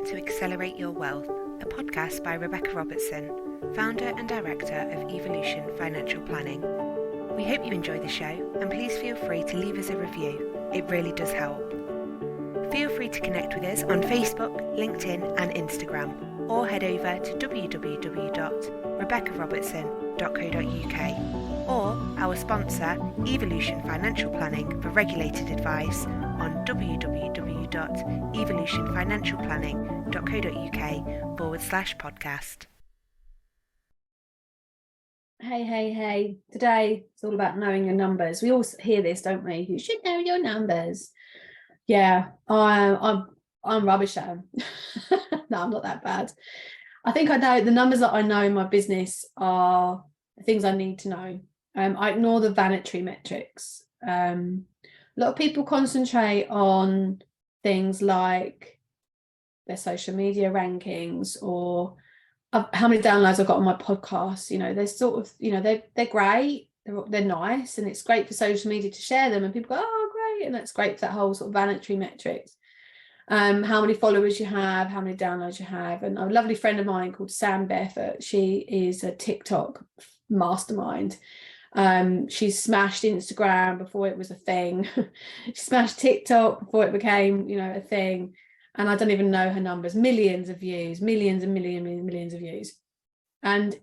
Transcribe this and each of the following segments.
to Accelerate Your Wealth, a podcast by Rebecca Robertson, founder and director of Evolution Financial Planning. We hope you enjoy the show, and please feel free to leave us a review. It really does help. Feel free to connect with us on Facebook, LinkedIn and Instagram, or head over to www.rebeccarobertson.co.uk or our sponsor, Evolution Financial Planning, for regulated advice on www.evolutionfinancialplanning.co.uk/podcast. Hey. Today it's all about knowing your numbers. We all hear this, don't we? You should know your numbers. Yeah, I'm rubbish at them. No, I'm not that bad. I think I know the numbers that I know in my business are the things I need to know. I ignore the vanity metrics. A lot of people concentrate on things like their social media rankings or how many downloads I've got on my podcast. You know, they're sort of, you know, they're great, they're nice, and it's great for social media to share them, and people go, oh great, and that's great for that whole sort of vanity metrics. How many followers you have, how many downloads you have. And a lovely friend of mine called Sam Barefoot, she is a TikTok mastermind. She smashed Instagram before it was a thing. She smashed TikTok before it became, you know, a thing. And I don't even know her numbers, millions of views, millions of views. And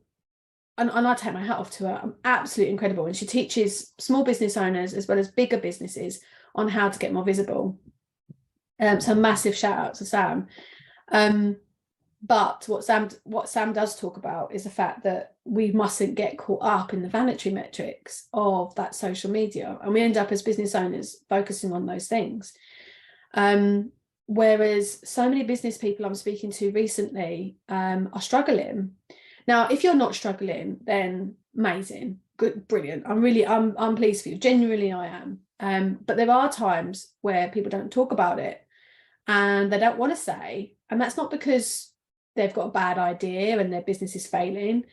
I take my hat off to her. I'm absolutely incredible. And she teaches small business owners as well as bigger businesses on how to get more visible. So massive shout out to Sam. But what Sam does talk about is the fact that we mustn't get caught up in the vanity metrics of that social media, and we end up as business owners focusing on those things. Whereas so many business people I'm speaking to recently are struggling. Now, if you're not struggling, then amazing, good, brilliant. I'm pleased for you. Genuinely, I am. But there are times where people don't talk about it and they don't want to say, and that's not because they've got a bad idea and their business is failing.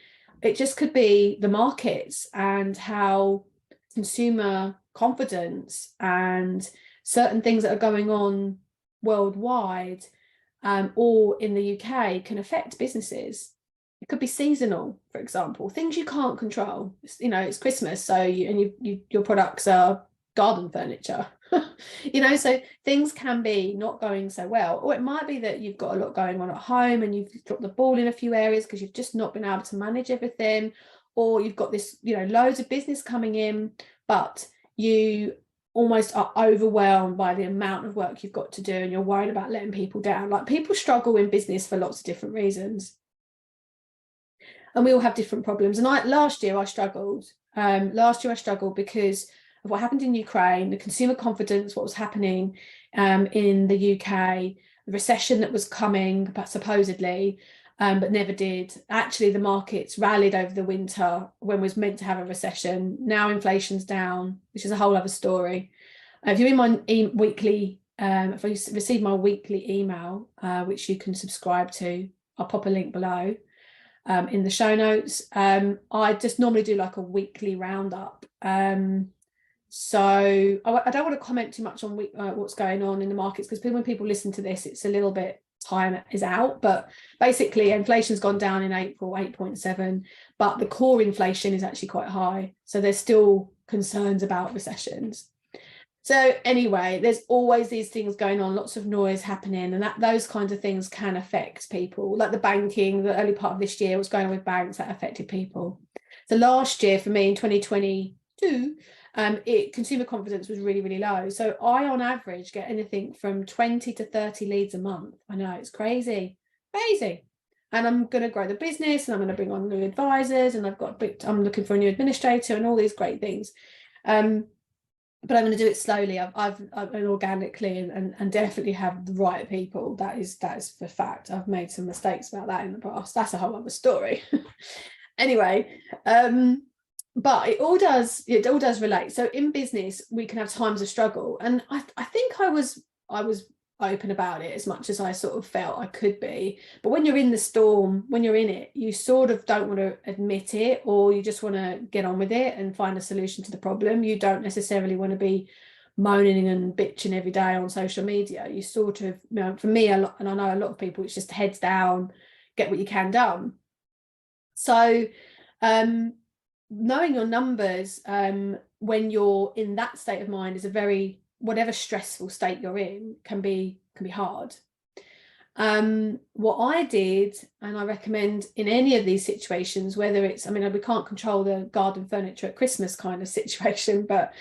It just could be the markets and how consumer confidence and certain things that are going on worldwide or in the UK can affect businesses. It could be seasonal, for example, things you can't control. You know, it's Christmas, so your products are garden furniture. You know, so things can be not going so well, or it might be that you've got a lot going on at home and you've dropped the ball in a few areas because you've just not been able to manage everything, or you've got this, you know, loads of business coming in, but you almost are overwhelmed by the amount of work you've got to do and you're worried about letting people down. Like, people struggle in business for lots of different reasons, and we all have different problems. And last year I struggled because of what happened in Ukraine, the consumer confidence, what was happening in the UK, the recession that was coming, but supposedly, but never did. Actually, the markets rallied over the winter when was meant to have a recession. Now inflation's down, which is a whole other story. If you're in my weekly, if you receive my weekly email, which you can subscribe to, I'll pop a link below in the show notes. I just normally do like a weekly roundup. So I don't want to comment too much on what's going on in the markets, because when people listen to this, it's a little bit, time is out. But basically, inflation's gone down in April, 8.7, but the core inflation is actually quite high. So there's still concerns about recessions. So anyway, there's always these things going on, lots of noise happening, and those kinds of things can affect people. Like the banking, the early part of this year was going on with banks, that affected people. So last year for me in 2022, consumer confidence was really, really low. So I, on average, get anything from 20 to 30 leads a month. I know, it's crazy. And I'm going to grow the business, and I'm going to bring on new advisors, and I'm looking for a new administrator and all these great things. But I'm going to do it slowly. I've organically and definitely have the right people. That is for fact. I've made some mistakes about that in the past. That's a whole other story. Anyway, but it all does relate. So in business, we can have times of struggle, and I think I was open about it as much as I sort of felt I could be. But when you're in the storm, when you're in it, you sort of don't want to admit it, or you just want to get on with it and find a solution to the problem. You don't necessarily want to be moaning and bitching every day on social media. You sort of, you know, for me a lot, and I know a lot of people, it's just heads down, get what you can done. So knowing your numbers when you're in that state of mind is a very, whatever stressful state you're in, can be hard. What I did, and I recommend in any of these situations, whether it's, I mean, we can't control the garden furniture at Christmas kind of situation, but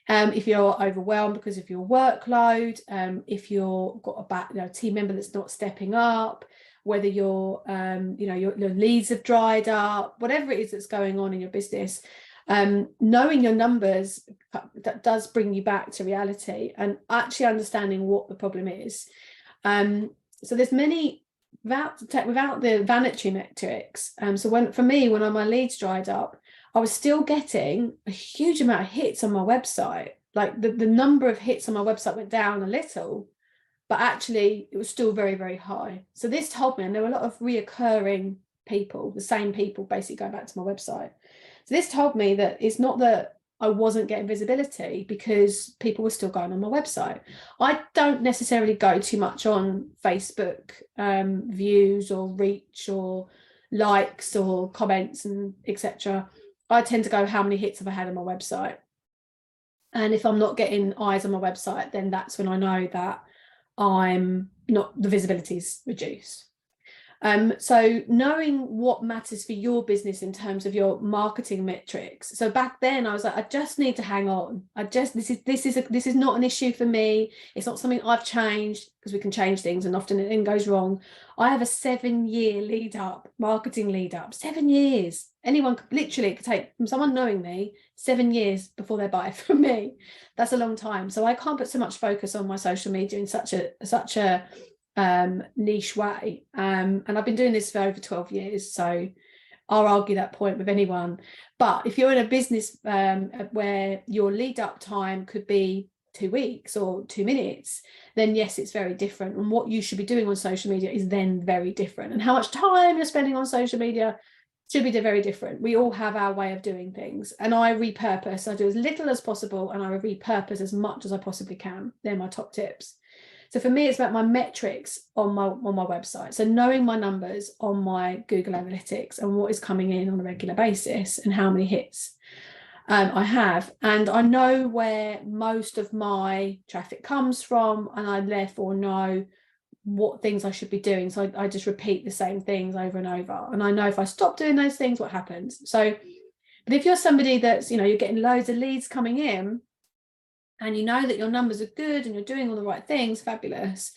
if you're overwhelmed because of your workload, if you've got a team member that's not stepping up, whether your leads have dried up, whatever it is that's going on in your business, knowing your numbers, that does bring you back to reality and actually understanding what the problem is. So there's many, without the vanity metrics. So when my leads dried up, I was still getting a huge amount of hits on my website. Like the number of hits on my website went down a little, but actually it was still very, very high. So this told me, and there were a lot of reoccurring people, the same people basically going back to my website. So this told me that it's not that I wasn't getting visibility, because people were still going on my website. I don't necessarily go too much on Facebook views or reach or likes or comments and etc. I tend to go, how many hits have I had on my website? And if I'm not getting eyes on my website, then that's when I know that I'm not, the visibility is reduced. So knowing what matters for your business in terms of your marketing metrics. So back then I was like, I just need to hang on. This is not an issue for me. It's not something I've changed, because we can change things and often it goes wrong. I have a 7-year marketing lead up, 7 years. Anyone could literally, it could take from someone knowing me 7 years before they buy from me. That's a long time. So I can't put so much focus on my social media in such a niche way, and I've been doing this for over 12 years, so I'll argue that point with anyone. But if you're in a business where your lead up time could be 2 weeks or 2 minutes, then yes, it's very different, and what you should be doing on social media is then very different, and how much time you're spending on social media should be very different. We all have our way of doing things, and I repurpose. I do as little as possible and I repurpose as much as I possibly can. They're my top tips. So for me, it's about my metrics on my website. So knowing my numbers on my Google Analytics and what is coming in on a regular basis and how many hits I have. And I know where most of my traffic comes from, and I therefore know what things I should be doing. So I just repeat the same things over and over. And I know if I stop doing those things, what happens. So, but if you're somebody that's, you're getting loads of leads coming in, and you know that your numbers are good and you're doing all the right things, fabulous.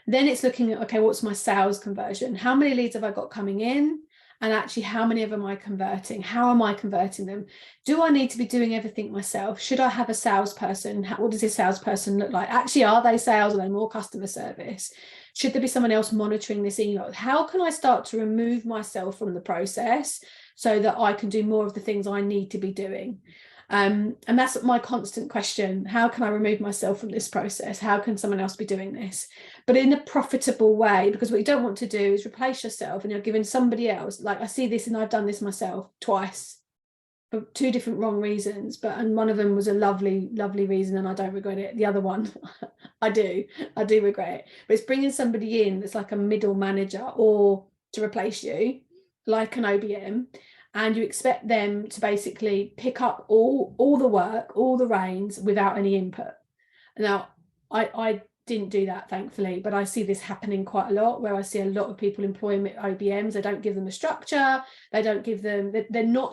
Then it's looking at, okay, what's my sales conversion? How many leads have I got coming in? And actually, how many of them am I converting? How am I converting them? Do I need to be doing everything myself? Should I have a salesperson? What does this salesperson look like? Actually, are they sales? Are they more customer service? Should there be someone else monitoring this email? How can I start to remove myself from the process so that I can do more of the things I need to be doing? And that's my constant question. How can I remove myself from this process? How can someone else be doing this? But in a profitable way, because what you don't want to do is replace yourself and you're giving somebody else, like I see this and I've done this myself twice for 2 different wrong reasons, and one of them was a lovely reason and I don't regret it. The other one, I do regret it. But it's bringing somebody in that's like a middle manager or to replace you, like an OBM, and you expect them to basically pick up all the work, all the reins without any input. Now, I didn't do that, thankfully, but I see this happening quite a lot, where I see a lot of people employing OBMs. They don't give them a structure. They don't give them,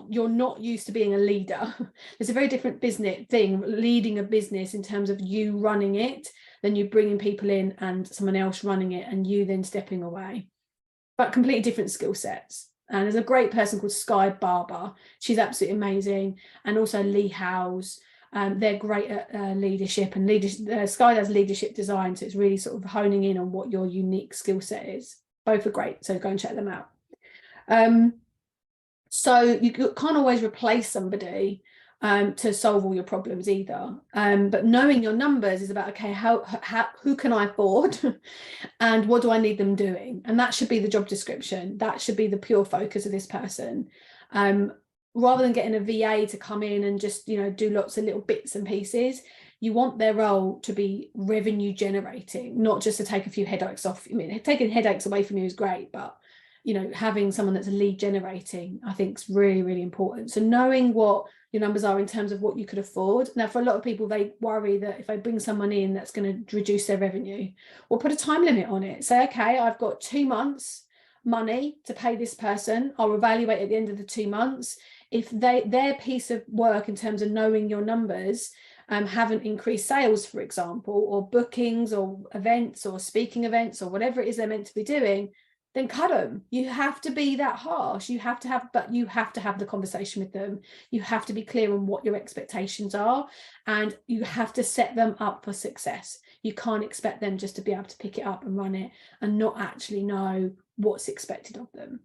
you're not used to being a leader. There's a very different business thing, leading a business in terms of you running it, than you bringing people in and someone else running it and you then stepping away. But completely different skill sets. And there's a great person called Sky Barber. She's absolutely amazing. And also Lee Howes. They're great at leadership, and Sky does leadership design. So it's really sort of honing in on what your unique skill set is. Both are great. So go and check them out. So you can't always replace somebody to solve all your problems either. But knowing your numbers is about, okay, who can I afford and what do I need them doing? And that should be the job description. That should be the pure focus of this person. Rather than getting a VA to come in and just, do lots of little bits and pieces, You want their role to be revenue generating, not just to take a few headaches off. I mean, taking headaches away from you is great, but you know, having someone that's a lead generating, I think is really, really important. So knowing what your numbers are in terms of what you could afford. Now, for a lot of people, they worry that if I bring someone in, that's going to reduce their revenue. Well, put a time limit on it. Say, okay, I've got 2 months money to pay this person. I'll evaluate at the end of the 2 months. If their piece of work in terms of knowing your numbers haven't increased sales, for example, or bookings or events or speaking events or whatever it is they're meant to be doing, then cut them. You have to be that harsh. You have to have the conversation with them. You have to be clear on what your expectations are, and you have to set them up for success. You can't expect them just to be able to pick it up and run it and not actually know what's expected of them.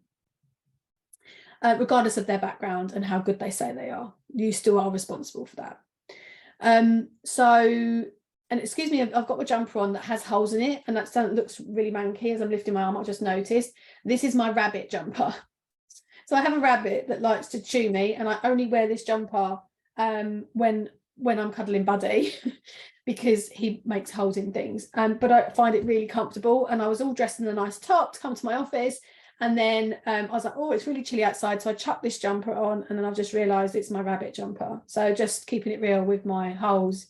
Regardless of their background and how good they say they are, you still are responsible for that. And excuse me, I've got a jumper on that has holes in it, and that looks really manky as I'm lifting my arm. I just noticed this is my rabbit jumper. So I have a rabbit that likes to chew me, and I only wear this jumper when I'm cuddling Buddy because he makes holes in things. But I find it really comfortable, and I was all dressed in a nice top to come to my office, and then I was like, oh, it's really chilly outside, so I chucked this jumper on, and then I've just realised it's my rabbit jumper. So just keeping it real with my holes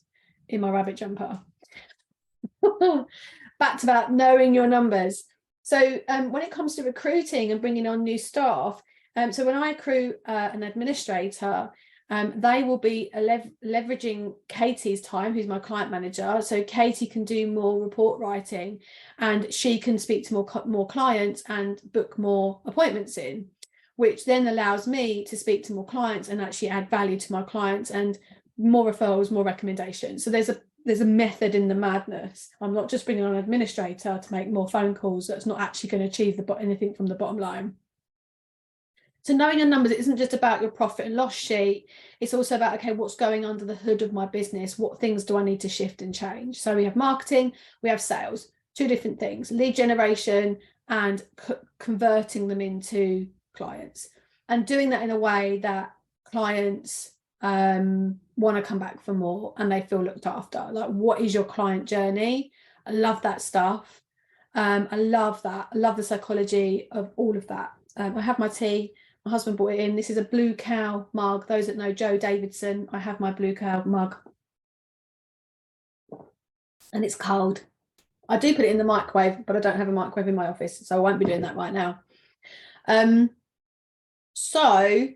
in my rabbit jumper. Back to that, knowing your numbers. So when it comes to recruiting and bringing on new staff, so when I recruit an administrator, they will be leveraging Katie's time, who's my client manager. So Katie can do more report writing, and she can speak to more clients and book more appointments in, which then allows me to speak to more clients and actually add value to my clients, and more referrals, more recommendations. So there's a method in the madness. I'm not just bringing on an administrator to make more phone calls that's not actually going to achieve anything from the bottom line. So knowing your numbers, it isn't just about your profit and loss sheet. It's also about, okay, what's going under the hood of my business? What things do I need to shift and change? So we have marketing, we have sales, 2 different things: lead generation and converting them into clients, and doing that in a way that clients want to come back for more and they feel looked after. Like, what is your client journey? I love that stuff. I love that. I love the psychology of all of that. I have my tea. My husband brought it in. This is a Blue Cow mug. Those that know Joe Davidson, I have my Blue Cow mug. And it's cold. I do put it in the microwave, but I don't have a microwave in my office, so I won't be doing that right now. So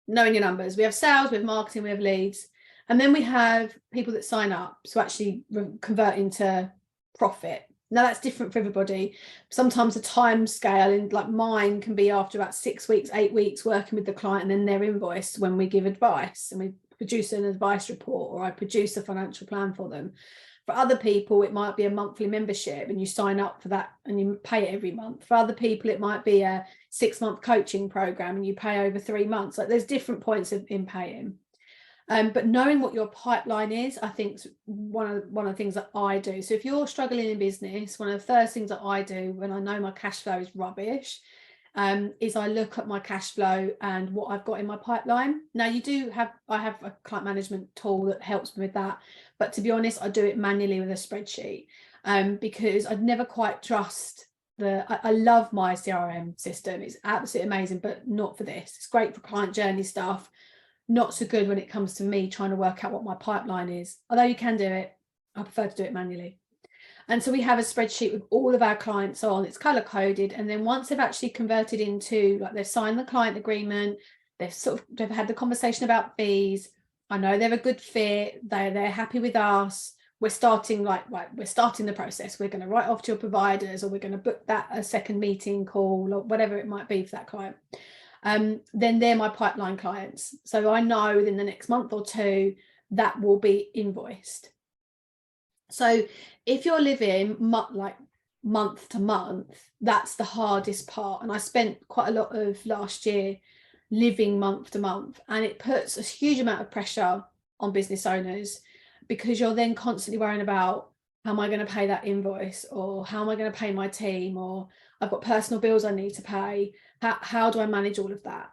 knowing your numbers, we have sales, we have marketing, we have leads, and then we have people that sign up to actually convert into profit. Now that's different for everybody. Sometimes the time scale, and like mine, can be after about 6 weeks, 8 weeks working with the client, and then they're invoiced when we give advice and we produce an advice report, or I produce a financial plan for them. For other people, it might be a monthly membership and you sign up for that and you pay it every month. For other people, it might be a 6-month coaching program and you pay over 3 months. Like, there's different points in paying. But knowing what your pipeline is, I think, is one of the things that I do. So if you're struggling in business, one of the first things that I do when I know my cash flow is rubbish is I look at my cash flow and what I've got in my pipeline. Now I have a client management tool that helps me with that, but to be honest, I do it manually with a spreadsheet because I'd never quite trust I love my CRM system. It's absolutely amazing, but not for this. It's great for client journey stuff, not so good when it comes to me trying to work out what my pipeline is. Although you can do it, I prefer to do it manually. And so we have a spreadsheet with all of our clients on. It's color coded, and then once they've actually converted into, like, they've signed the client agreement, they've had the conversation about fees, I know they're a good fit, they're happy with us, we're starting the process. We're going to write off to your providers, or we're going to book a second meeting call, or whatever it might be for that client. Then they're my pipeline clients. So I know within the next month or 2 that will be invoiced. So if you're living like month to month, that's the hardest part. And I spent quite a lot of last year living month to month, and it puts a huge amount of pressure on business owners, because you're then constantly worrying about, how am I going to pay that invoice, or how am I going to pay my team, or I've got personal bills I need to pay. How do I manage all of that?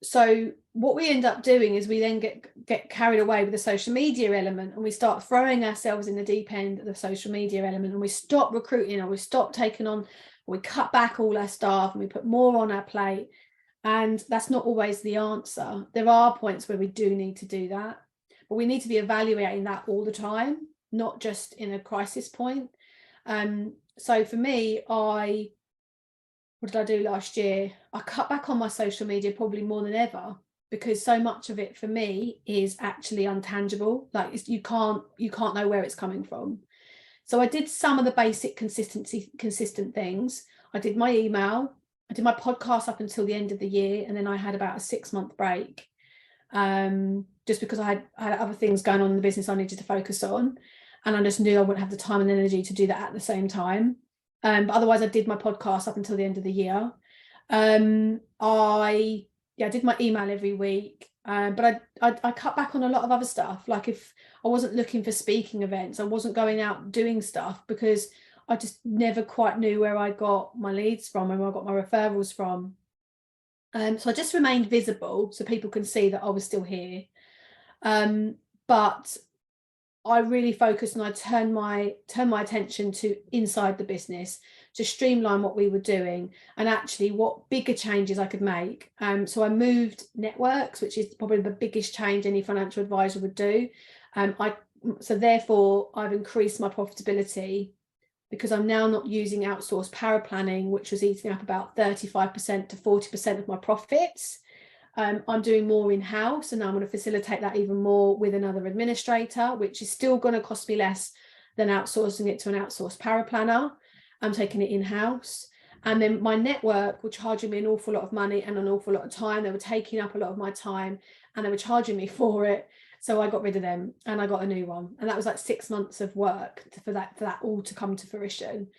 So what we end up doing is we then get carried away with the social media element, and we start throwing ourselves in the deep end of the social media element, and we stop recruiting, or we stop taking on, or we cut back all our staff and we put more on our plate. And that's not always the answer. There are points where we do need to do that, but we need to be evaluating that all the time, not just in a crisis point. So for me, what did I do last year? I cut back on my social media probably more than ever, because so much of it for me is actually untangible. Like you can't know where it's coming from. So I did some of the basic consistent things. I did my email, I did my podcast up until the end of the year, and then I had about a 6-month break, just because I had other things going on in the business I needed to focus on, and I just knew I wouldn't have the time and energy to do that at the same time. But otherwise I did my podcast up until the end of the year. I did my email every week, but I cut back on a lot of other stuff. Like if I wasn't looking for speaking events, I wasn't going out doing stuff, because I just never quite knew where I got my leads from and where I got my referrals from. So I just remained visible so people can see that I was still here. But I really focused, and I turned my attention to inside the business, to streamline what we were doing and actually what bigger changes I could make. So I moved networks, which is probably the biggest change any financial advisor would do. So therefore I've increased my profitability, because I'm now not using outsourced power planning, which was eating up about 35% to 40% of my profits. I'm doing more in-house, and now I'm going to facilitate that even more with another administrator, which is still going to cost me less than outsourcing it to an outsourced power planner. I'm taking it in-house. And then my network were charging me an awful lot of money and an awful lot of time. They were taking up a lot of my time and they were charging me for it. So I got rid of them and I got a new one. And that was like 6 months of work for that all to come to fruition,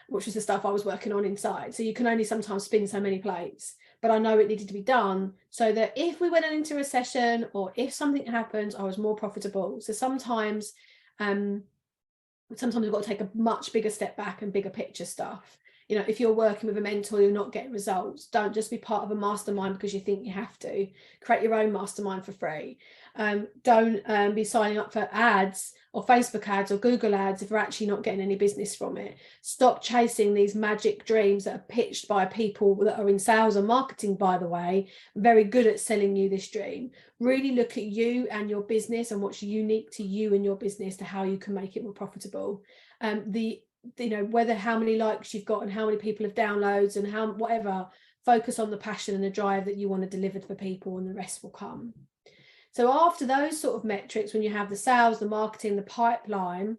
which was the stuff I was working on inside. So you can only sometimes spin so many plates. But I know it needed to be done so that if we went into recession or if something happens, I was more profitable. So sometimes we've got to take a much bigger step back and bigger picture stuff. You know, if you're working with a mentor, you're not getting results, don't just be part of a mastermind because you think you have to. Create your own mastermind for free. Don't be signing up for ads or Facebook ads or Google ads if you're actually not getting any business from it. Stop chasing these magic dreams that are pitched by people that are in sales and marketing, by the way, very good at selling you this dream. Really look at you and your business and what's unique to you and your business to how you can make it more profitable. Whether how many likes you've got and how many people have downloads and how whatever, focus on the passion and the drive that you want to deliver for people, and the rest will come. So after those sort of metrics, when you have the sales, the marketing, the pipeline,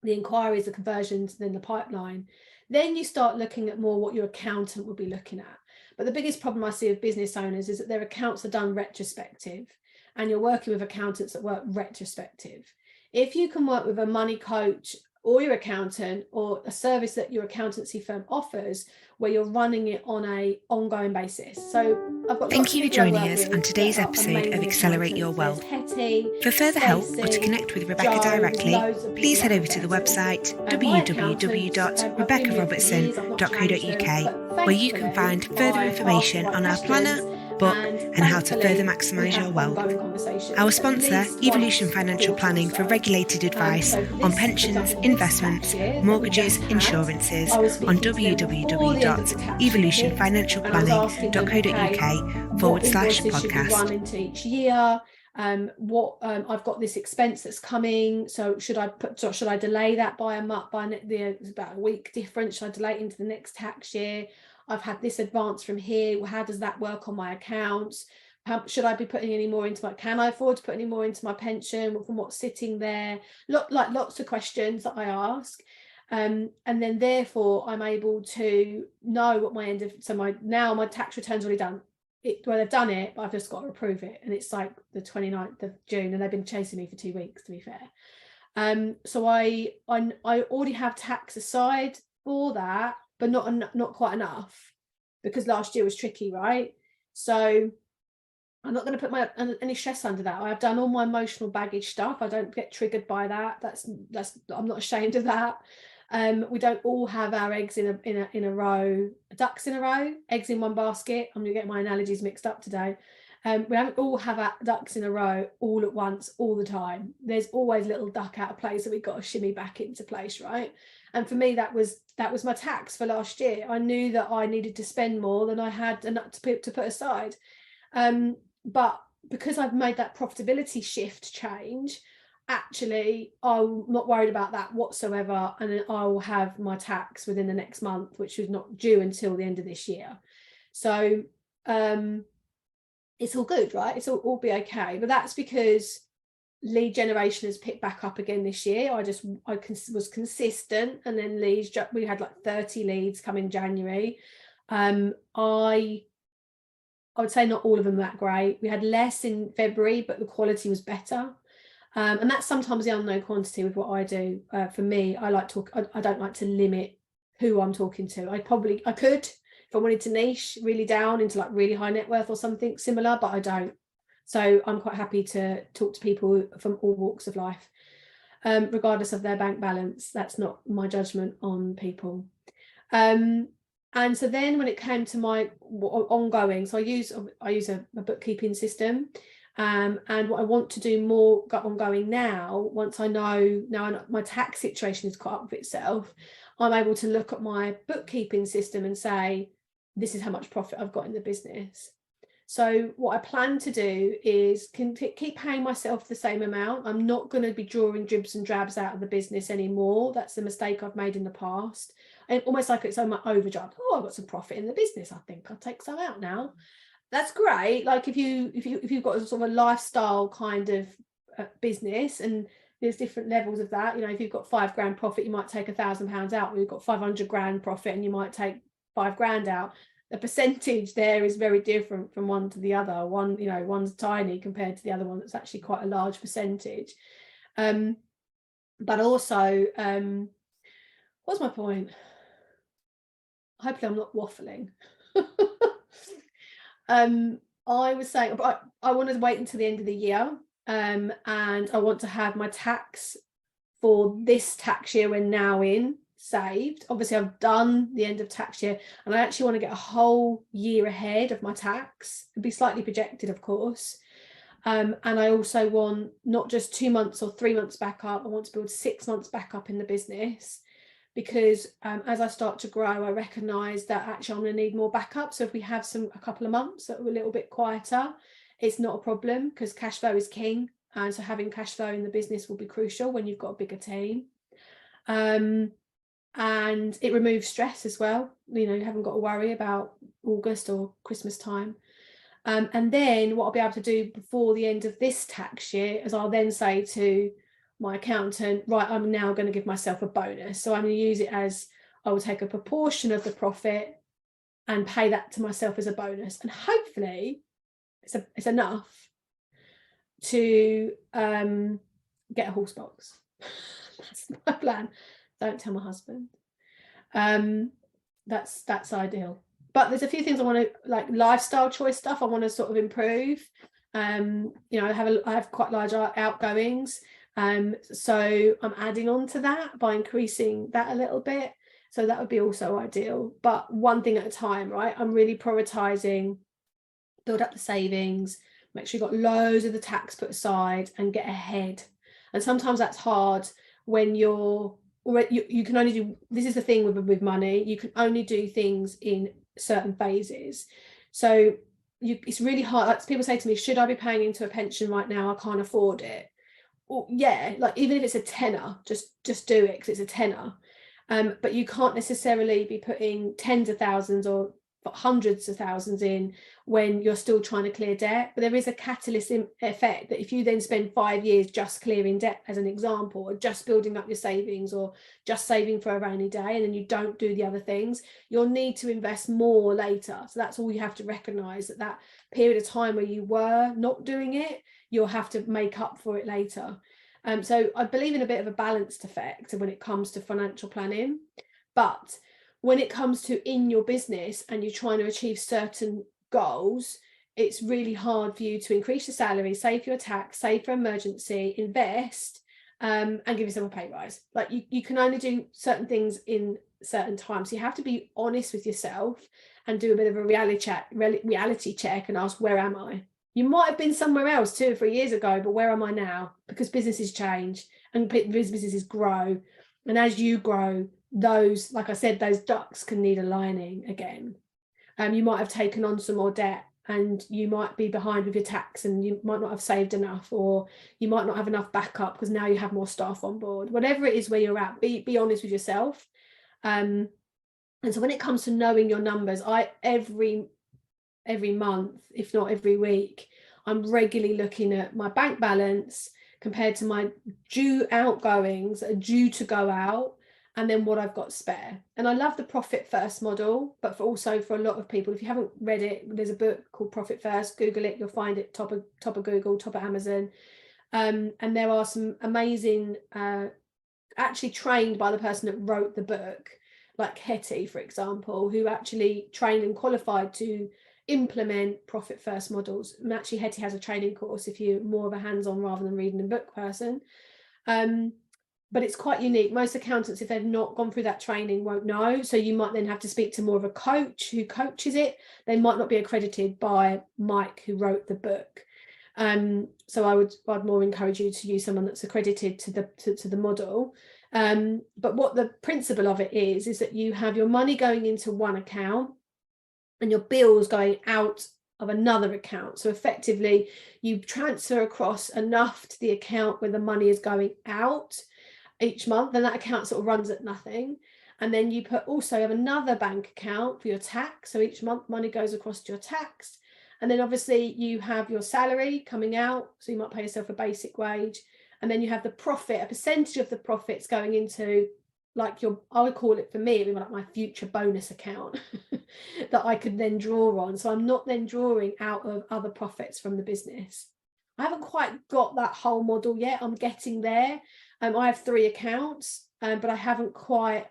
the inquiries, the conversions, then the pipeline, then you start looking at more what your accountant would be looking at. But the biggest problem I see with business owners is that their accounts are done retrospective, and you're working with accountants that work retrospective. If you can work with a money coach or your accountant, or a service that your accountancy firm offers where you're running it on an ongoing basis. So I've got Thank you for joining us on today's episode of Accelerate Your Wealth. For further help or to connect with Rebecca directly, please head over to the website www.rebeccarobertson.co.uk, where you can find further information on our planner, book, and how to further maximise your wealth. Our sponsor, Evolution Financial Planning, for regulated advice on pensions, investments, mortgages, insurances on www.evolutionfinancialplanning.co.uk/podcast. Into each year. I've got this expense that's coming, so should I delay that by about a week difference? Should I delay it into the next tax year? I've had this advance from here. How does that work on my accounts? Should I be putting any more into can I afford to put any more into my pension from what's sitting there? Lots of questions that I ask. And then therefore I'm able to know what my my tax return's already done. They've done it, but I've just got to approve it. And it's like the 29th of June, and they've been chasing me for 2 weeks, to be fair. So I already have tax aside for that, but not quite enough, because last year was tricky, right? So I'm not going to put any stress under that. I've done all my emotional baggage stuff. I don't get triggered by that. I'm not ashamed of that. We don't all have our eggs in a row, ducks in a row, eggs in one basket. I'm going to get my analogies mixed up today. We don't all have our ducks in a row all at once, all the time. There's always a little duck out of place that we've got to shimmy back into place, right? And for me, that was my tax for last year. I knew that I needed to spend more than I had enough to put aside. But because I've made that profitability shift change, actually, I'm not worried about that whatsoever. And then I will have my tax within the next month, which is not due until the end of this year. So, it's all good, right? It's all be okay. But that's because lead generation has picked back up again this year. I was consistent, and then leads, we had like 30 leads come in January. I would say not all of them that great. We had less in February, but the quality was better. And that's sometimes the unknown quantity with what I do. For me, I don't like to limit who I'm talking to. I could, if I wanted to niche really down into like really high net worth or something similar, but I don't. So I'm quite happy to talk to people from all walks of life, regardless of their bank balance. That's not my judgment on people. And so then when it came to my ongoing, so I use a bookkeeping system. And what I want to do more ongoing now, once I know my tax situation is caught up with itself, I'm able to look at my bookkeeping system and say, this is how much profit I've got in the business. So what I plan to do is keep paying myself the same amount. I'm not going to be drawing dribs and drabs out of the business anymore. That's the mistake I've made in the past. And almost like it's on my overdrive. Oh, I've got some profit in the business. I think I'll take some out now. That's great. Like if you've got a sort of a lifestyle kind of business, and there's different levels of that. You know, if you've got £5,000 profit, you might take £1,000 out. Or you've got 500 grand profit, and you might take £5,000 out. The percentage there is very different from one to the other. One, you know, one's tiny compared to the other one that's actually quite a large percentage. But also, what's my point? Hopefully I'm not waffling. I was saying, but I want to wait until the end of the year, and I want to have my tax for this tax year we're now in saved. Obviously I've done the end of tax year, and I actually want to get a whole year ahead of my tax. It'd be slightly projected, of course. And I also want not just 2 months or 3 months back up. I want to build 6 months back up in the business, because as I start to grow, I recognise that actually I'm going to need more backup. So if we have a couple of months that are a little bit quieter, it's not a problem, because cash flow is king. And so having cash flow in the business will be crucial when you've got a bigger team. And it removes stress as well. You know, you haven't got to worry about August or Christmas time. And then what I'll be able to do before the end of this tax year is I'll then say to my accountant, right, I'm now going to give myself a bonus. So I'm going to use it as, I will take a proportion of the profit and pay that to myself as a bonus. And hopefully it's enough to get a horse box. That's my plan. Don't tell my husband. That's ideal. But there's a few things I want to, like lifestyle choice stuff, I want to sort of improve. You know, I have quite large outgoings. So I'm adding on to that by increasing that a little bit. So that would be also ideal. But one thing at a time, right? I'm really prioritizing, build up the savings, make sure you've got loads of the tax put aside, and get ahead. And sometimes that's hard when you can only do, this is the thing with money, you can only do things in certain phases. So it's really hard. Like people say to me, should I be paying into a pension right now? I can't afford it. Well, yeah, like even if it's a tenner, just do it because it's a tenner. But you can't necessarily be putting tens of thousands or hundreds of thousands in when you're still trying to clear debt. But there is a catalyst effect that if you then spend 5 years just clearing debt, as an example, or just building up your savings, or just saving for a rainy day, and then you don't do the other things, you'll need to invest more later. So that's all you have to recognize, that period of time where you were not doing it, you'll have to make up for it later. So I believe in a bit of a balanced effect when it comes to financial planning. But when it comes to in your business and you're trying to achieve certain goals, it's really hard for you to increase your salary, save for your tax, save for emergency, invest, and give yourself a pay rise. Like you can only do certain things in certain times. So you have to be honest with yourself and do a bit of a reality check and ask, where am I? You might have been somewhere else 2 or 3 years ago, but where am I now? Because businesses change and businesses grow. And as you grow, those, like I said, those ducks can need aligning again. You might have taken on some more debt, and you might be behind with your tax, and you might not have saved enough, or you might not have enough backup because now you have more staff on board. Whatever it is where you're at, be honest with yourself. And so when it comes to knowing your numbers, I every month, if not every week, I'm regularly looking at my bank balance compared to my due outgoings that are due to go out, and then what I've got spare. And I love the profit first model, but also for a lot of people, if you haven't read it, there's a book called Profit First. Google it, you'll find it top of Google, top of Amazon. And there are some amazing, actually trained by the person that wrote the book, like Hetty, for example, who actually trained and qualified to implement profit first models. And actually Hetty has a training course if you're more of a hands-on rather than reading a book person. But it's quite unique. Most accountants, if they've not gone through that training, won't know. So you might then have to speak to more of a coach who coaches it. They might not be accredited by Mike, who wrote the book. So I'd more encourage you to use someone that's accredited to the model. But what the principle of it is that you have your money going into one account and your bills going out of another account. So effectively, you transfer across enough to the account where the money is going out each month, and that account sort of runs at nothing. And then you also have another bank account for your tax. So each month money goes across to your tax. And then obviously you have your salary coming out. So you might pay yourself a basic wage. And then you have the profit, a percentage of the profits going into, like, I would call it, for me, it would be like my future bonus account that I could then draw on. So I'm not then drawing out of other profits from the business. I haven't quite got that whole model yet. I'm getting there. I have 3 accounts, but I haven't quite,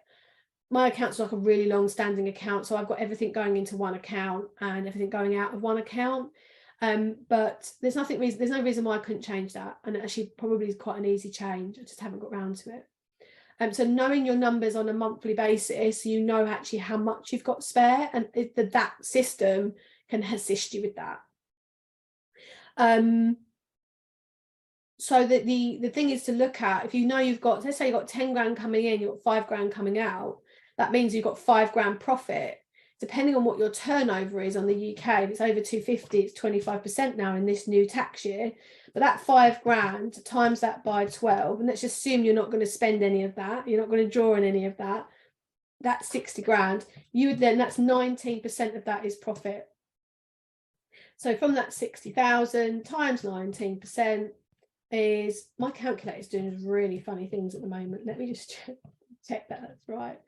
my account's like a really long standing account. So I've got everything going into one account and everything going out of one account. But there's no reason why I couldn't change that. And actually probably is quite an easy change. I just haven't got around to it. So knowing your numbers on a monthly basis, you know actually how much you've got spare, and that system can assist you with that. So that the thing is to look at, if you know you've got, let's say you've got 10 grand coming in, you've got 5 grand coming out, that means you've got 5 grand profit. Depending on what your turnover is on the UK, if it's over 250, it's 25% now in this new tax year. But that 5 grand, times that by 12, and let's just assume you're not going to spend any of that, you're not going to draw in any of that, that's 60 grand. You would then, that's 19% of that is profit. So from that 60,000 times 19%, is, my calculator's doing really funny things at the moment. Let me just check that that's right.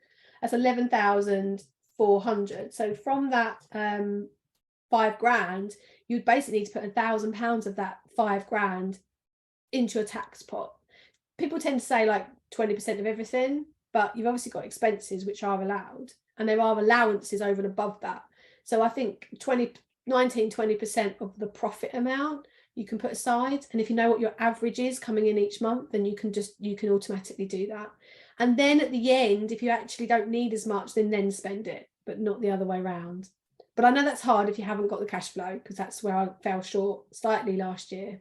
That's 11,400. So from that 5 grand, you'd basically need to put £1,000 of that 5 grand into a tax pot. People tend to say like 20% of everything, but you've obviously got expenses which are allowed, and there are allowances over and above that. So I think 20% of the profit amount you can put aside, and if you know what your average is coming in each month, then you can automatically do that. And then at the end, if you actually don't need as much, then spend it, but not the other way around. But I know that's hard if you haven't got the cash flow, because that's where I fell short slightly last year.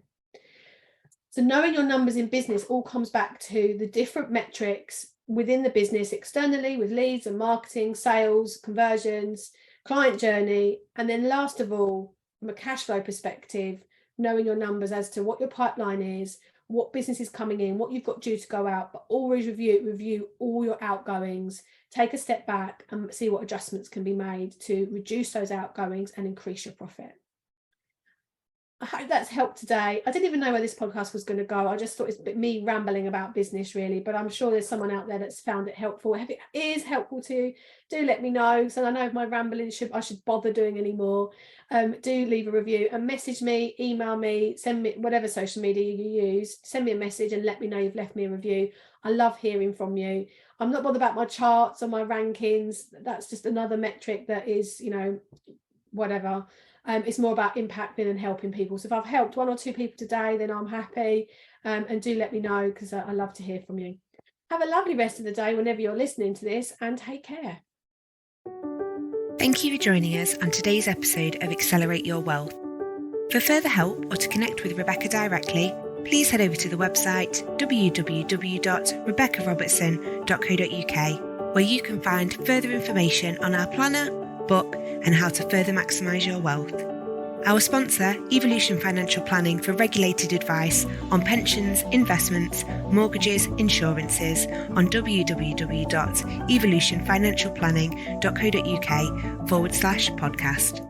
So knowing your numbers in business all comes back to the different metrics within the business, externally with leads and marketing, sales, conversions, client journey, and then last of all, from a cash flow perspective, knowing your numbers as to what your pipeline is, what business is coming in, what you've got due to go out, but always review all your outgoings, take a step back and see what adjustments can be made to reduce those outgoings and increase your profit. I hope that's helped today. I didn't even know where this podcast was going to go. I just thought it's a bit me rambling about business really, but I'm sure there's someone out there that's found it helpful. If it is helpful to you, do let me know. So I know if my rambling I should bother doing anymore. Do leave a review and message me, email me, send me whatever social media you use, send me a message and let me know you've left me a review. I love hearing from you. I'm not bothered about my charts or my rankings. That's just another metric that is, whatever. It's more about impacting and helping people. So if I've helped 1 or 2 people today, then I'm happy. And do let me know, because I love to hear from you. Have a lovely rest of the day whenever you're listening to this, and take care. Thank you for joining us on today's episode of Accelerate Your Wealth. For further help or to connect with Rebecca directly, please head over to the website www.rebeccarobertson.co.uk, where you can find further information on our planner, book, and how to further maximise your wealth. Our sponsor, Evolution Financial Planning, for regulated advice on pensions, investments, mortgages, insurances on www.evolutionfinancialplanning.co.uk/podcast.